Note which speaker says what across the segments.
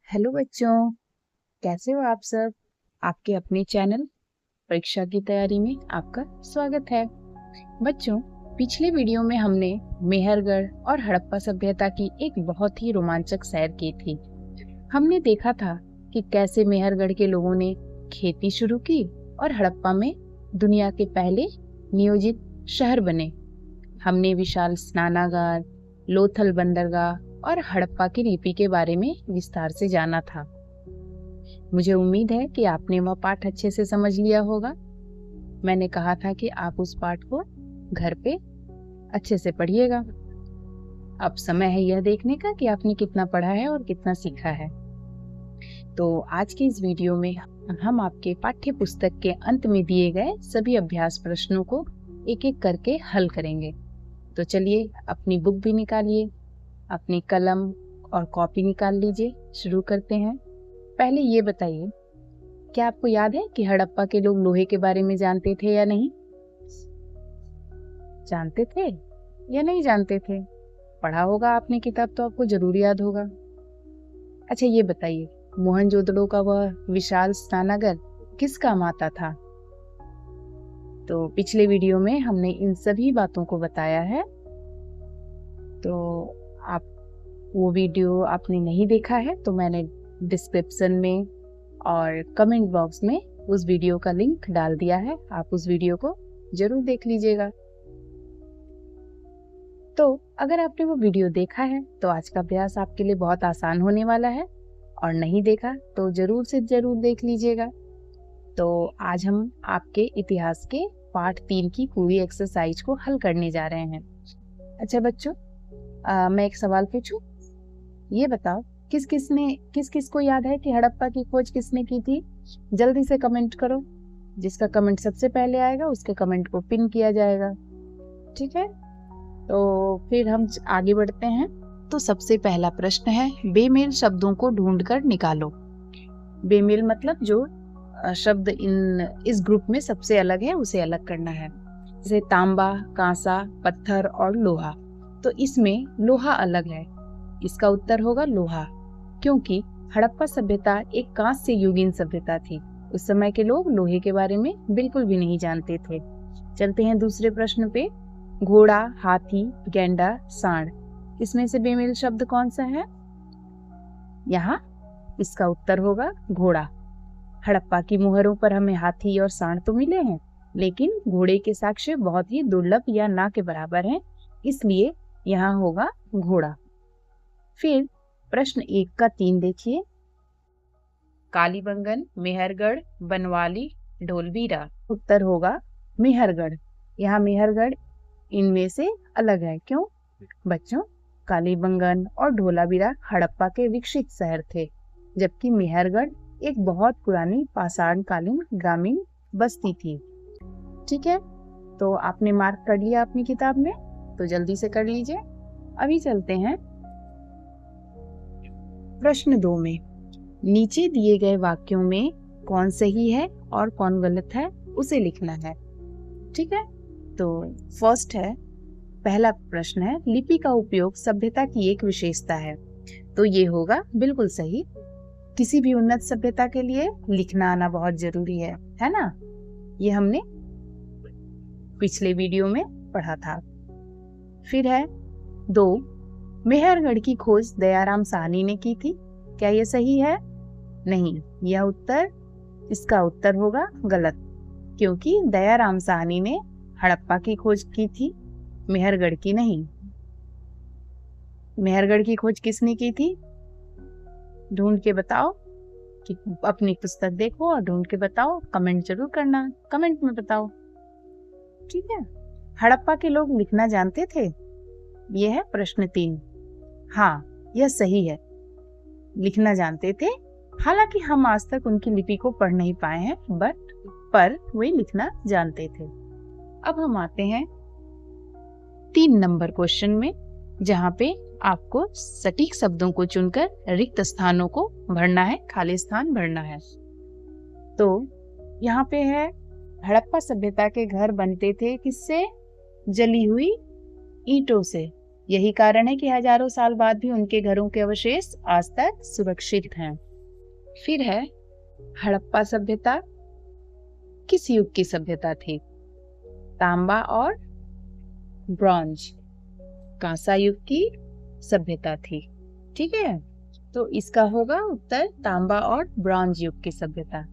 Speaker 1: Hello बच्चों, कैसे हो आप सब। आपके अपने चैनल परीक्षा की तैयारी में आपका स्वागत है। बच्चों, पिछले वीडियो में हमने मेहरगढ़ और हड़प्पा सभ्यता की एक बहुत ही रोमांचक सैर की थी। हमने देखा था कि कैसे मेहरगढ़ के लोगों ने खेती शुरू की और हड़प्पा में दुनिया के पहले नियोजित शहर बने। हमने विशाल स्नानागार, लोथल बंदरगाह और हड़प्पा की लिपि के बारे में विस्तार से जाना था। मुझे उम्मीद है कि आपने वह पाठ अच्छे से समझ लिया होगा। मैंने कहा था कि आप उस पाठ को घर पे अच्छे से पढ़िएगा। अब समय है यह देखने का कि आपने कितना पढ़ा है और कितना सीखा है। तो आज के इस वीडियो में हम आपके पाठ्य पुस्तक के अंत में दिए गए सभी अभ्यास प्रश्नों को एक एक करके हल करेंगे। तो चलिए अपनी बुक भी निकालिए, अपनी कलम और कॉपी निकाल लीजिए। शुरू करते हैं। पहले ये बताइए, क्या आपको याद है कि हड़प्पा के लोग लोहे के बारे में जानते थे या नहीं? जानते थे या नहीं जानते थे? पढ़ा होगा आपने किताब, तो आपको जरूर याद होगा। अच्छा ये बताइए, मोहनजोदड़ो का वह विशाल स्नानागार किस काम आता था? तो पिछले वीडियो में हमने इन सभी बातों को बताया है। तो आप वो वीडियो आपने नहीं देखा है तो मैंने डिस्क्रिप्शन में और कमेंट बॉक्स में उस वीडियो का लिंक डाल दिया है। आप उस वीडियो को जरूर देख लीजिएगा। तो अगर आपने वो वीडियो देखा है तो आज का अभ्यास आपके लिए बहुत आसान होने वाला है, और नहीं देखा तो जरूर से जरूर देख लीजिएगा। तो आज हम आपके इतिहास के पाठ 3 की पूरी एक्सरसाइज को हल करने जा रहे हैं। अच्छा बच्चों, मैं एक सवाल पूछूं? ये बताओ, किस किस को याद है कि हड़प्पा की खोज किसने की थी? जल्दी से कमेंट करो। जिसका कमेंट सबसे पहले आएगा उसके कमेंट को पिन किया जाएगा। ठीक है, तो फिर हम आगे बढ़ते हैं। तो सबसे पहला प्रश्न है, बेमेल शब्दों को ढूंढकर निकालो। बेमेल मतलब जो शब्द इस ग्रुप में सबसे अलग है उसे अलग करना है। जैसे तांबा, कांसा, पत्थर और लोहा। तो इसमें लोहा अलग है, इसका उत्तर होगा लोहा, क्योंकि हड़प्पा सभ्यता एक कांस्य युगीन सभ्यता थी। उस समय के लोग लोहे के बारे में बिल्कुल भी नहीं जानते थे। चलते हैं दूसरे प्रश्न पे। घोड़ा, हाथी, गैंडा, सांड, इसमें से बेमेल शब्द कौन सा है? यहाँ इसका उत्तर होगा घोड़ा। हड़प्पा की मुहरों पर हमें हाथी और सांड तो मिले हैं, लेकिन घोड़े के साक्ष्य बहुत ही दुर्लभ या ना के बराबर हैं, इसलिए यहाँ होगा घोड़ा। फिर प्रश्न 1 का 3 देखिए। कालीबंगन, मेहरगढ़, बनवाली, ढोलबीरा। उत्तर होगा मेहरगढ़। यहाँ मेहरगढ़ इनमें से अलग है। क्यों? बच्चों, कालीबंगन और ढोलावीरा हड़प्पा के विकसित शहर थे, जबकि मेहरगढ़ एक बहुत पुरानी पाषाणकालीन ग्रामीण बस्ती थी। ठीक है, तो आपने मार्क कर लिया अपनी किताब में, तो जल्दी से कर लीजिए। अभी चलते हैं प्रश्न 2 में। नीचे दिए गए वाक्यों में कौन सही है और कौन गलत है उसे लिखना है। ठीक है, तो फर्स्ट है, पहला प्रश्न है, लिपि का उपयोग सभ्यता की एक विशेषता है। तो ये होगा बिल्कुल सही। किसी भी उन्नत सभ्यता के लिए लिखना आना बहुत जरूरी है ना? ये हमने पिछले वीडियो में पढ़ा था। फिर है 2, मेहरगढ़ की खोज दयाराम साहनी ने की थी। क्या ये सही है? नहीं, इसका उत्तर होगा गलत, क्योंकि दयाराम साहनी ने हड़प्पा की खोज की थी, मेहरगढ़ की नहीं। मेहरगढ़ की खोज किसने की थी? ढूंढ के बताओ, कि अपनी पुस्तक देखो और ढूंढ के बताओ। कमेंट जरूर करना, कमेंट में बताओ। ठीक है, हड़प्पा के लोग लिखना जानते थे? यह है प्रश्न 3। हाँ, यह सही है, लिखना जानते थे। हालांकि हम आज तक उनकी लिपि को पढ़ नहीं पाए हैं, पर वे लिखना जानते थे। अब हम आते हैं 3 नंबर क्वेश्चन में, जहाँ पे आपको सटीक शब्दों को चुनकर रिक्त स्थानों को भरना है, खाली स्थान भरना है। तो यहाँ पे है, हड़प्पा सभ्यता के घर बनते थे किससे? जली हुई ईंटों से। यही कारण है कि हजारों साल बाद भी उनके घरों के अवशेष आज तक सुरक्षित हैं। फिर है हड़प्पा सभ्यता किस युग की सभ्यता थी? तांबा और ब्रॉन्ज, कांसा युग की सभ्यता थी। ठीक है, तो इसका होगा उत्तर तांबा और ब्रॉन्ज युग की सभ्यता।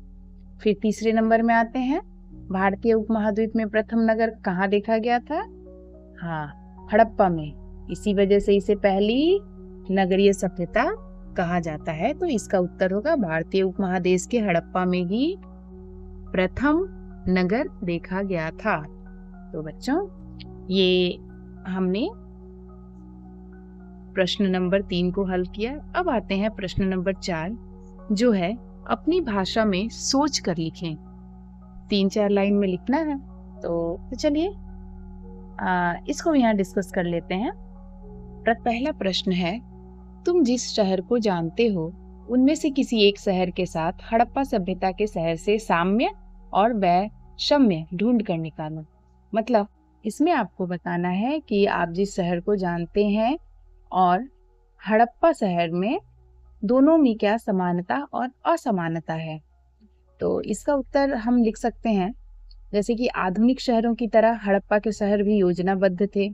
Speaker 1: फिर तीसरे नंबर में आते हैं, भारतीय उपमहाद्वीप में प्रथम नगर कहाँ देखा गया था? हाँ, हड़प्पा में। इसी वजह से इसे पहली नगरीय सभ्यता कहा जाता है। तो इसका उत्तर होगा भारतीय उपमहादेश के हड़प्पा में ही प्रथम नगर देखा गया था। तो बच्चों, ये हमने प्रश्न नंबर 3 को हल किया। अब आते हैं प्रश्न नंबर 4, जो है अपनी भाषा में सोच कर लिखें। 3-4 लाइन में लिखना है। तो चलिए इसको यहाँ डिस्कस कर लेते हैं। पहला प्रश्न है, तुम जिस शहर को जानते हो उनमें से किसी एक शहर के साथ हड़प्पा सभ्यता के शहर से साम्य और वैषम्य ढूंढ कर निकालो। मतलब इसमें आपको बताना है कि आप जिस शहर को जानते हैं और हड़प्पा शहर में दोनों में क्या समानता और असमानता है। तो इसका उत्तर हम लिख सकते हैं, जैसे कि आधुनिक शहरों की तरह हड़प्पा के शहर भी योजनाबद्ध थे।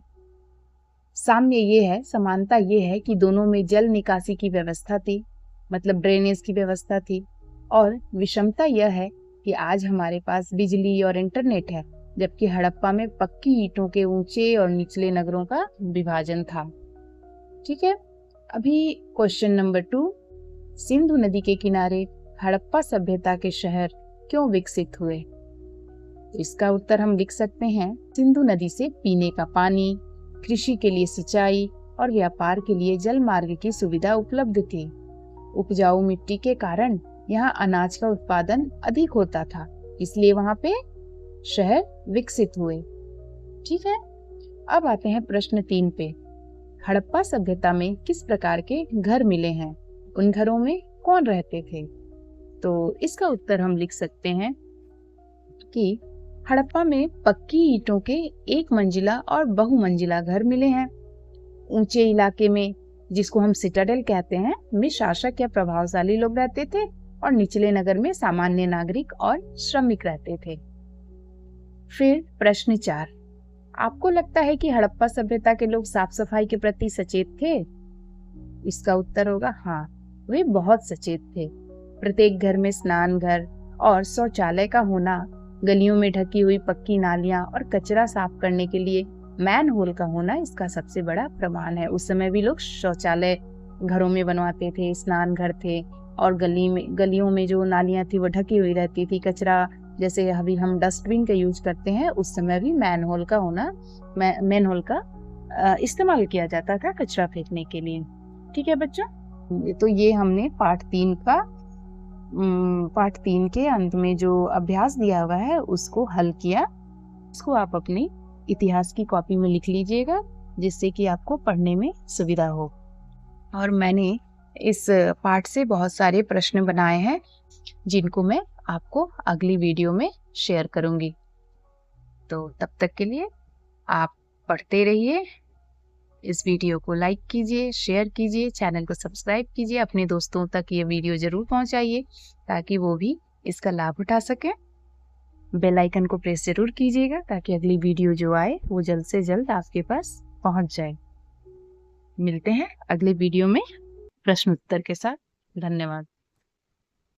Speaker 1: साम्य ये है, समानता ये है कि दोनों में जल निकासी की व्यवस्था थी, मतलब ड्रेनेज की व्यवस्था थी। और विषमता यह है कि आज हमारे पास बिजली और इंटरनेट है, जबकि हड़प्पा में पक्की ईंटों के ऊंचे और निचले नगरों का विभाजन था। ठीक है, अभी क्वेश्चन नंबर 2, सिंधु नदी के किनारे हड़प्पा सभ्यता के शहर क्यों विकसित हुए? इसका उत्तर हम लिख सकते हैं, सिंधु नदी से पीने का पानी, कृषि के लिए सिंचाई और व्यापार के लिए जल मार्ग की सुविधा उपलब्ध थी। उपजाऊ मिट्टी के कारण यहाँ अनाज का उत्पादन अधिक होता था, इसलिए वहाँ पे शहर विकसित हुए। ठीक है, अब आते हैं प्रश्न 3 पे। हड़प्पा सभ्यता में किस प्रकार के घर मिले हैं? उन घरों में कौन रहते थे? तो इसका उत्तर हम लिख सकते हैं कि हड़प्पा में पक्की ईंटों के एक मंजिला और बहुमंजिला घर मिले हैं। ऊंचे इलाके में, जिसको हम सिटाडेल कहते हैं, में शासक या प्रभावशाली लोग रहते थे और निचले नगर में सामान्य नागरिक और श्रमिक रहते थे। फिर प्रश्न 4, आपको लगता है कि हड़प्पा सभ्यता के लोग साफ सफाई के प्रति सचेत थे? इसका उत्तर होगा हाँ, वे बहुत सचेत थे। प्रत्येक घर में स्नान घर और शौचालय का होना, गलियों में ढकी हुई पक्की नालियां और कचरा साफ करने के लिए मैन होल का होना इसका सबसे बड़ा प्रमाण है। उस समय भी लोग शौचालय घरों में बनवाते थे, स्नान घर थे और गलियों में जो नालियां थी वो ढकी हुई रहती थी। कचरा जैसे अभी हम डस्टबिन का यूज करते हैं, उस समय भी मैन होल का इस्तेमाल किया जाता था कचरा फेंकने के लिए। ठीक है बच्चों, तो ये हमने पार्ट 3 के अंत में जो अभ्यास दिया हुआ है उसको हल किया। इसको आप अपनी इतिहास की कॉपी में लिख लीजिएगा, जिससे कि आपको पढ़ने में सुविधा हो। और मैंने इस पार्ट से बहुत सारे प्रश्न बनाए हैं, जिनको मैं आपको अगली वीडियो में शेयर करूंगी। तो तब तक के लिए आप पढ़ते रहिए। इस वीडियो को लाइक कीजिए, शेयर कीजिए, चैनल को सब्सक्राइब कीजिए, अपने दोस्तों तक ये वीडियो जरूर पहुंचाइए ताकि वो भी इसका लाभ उठा सकें। बेल आइकन को प्रेस जरूर कीजिएगा ताकि अगली वीडियो जो आए वो जल्द से जल्द आपके पास पहुंच जाए। मिलते हैं अगले वीडियो में प्रश्न उत्तर के साथ। धन्यवाद।